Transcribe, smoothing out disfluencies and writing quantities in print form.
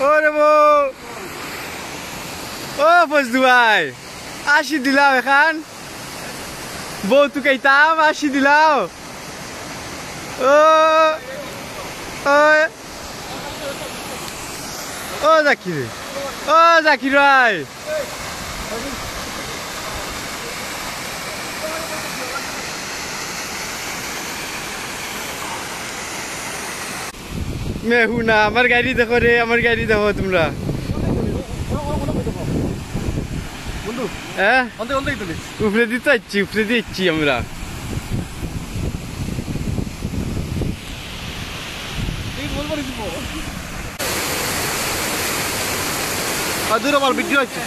ওরে বউ ও ফজলু ভাই আশি দিলাও এখন বউ তু কাইতাম আশি দিলাও ও ও জাকির ভাই মেহুনা আমার গাড়ি দেখো রে আমার গাড়ি দেখো তোমরা হ্যাঁ উপরে দিচ্ছি আমরা দূর আমার ভিডিও হচ্ছে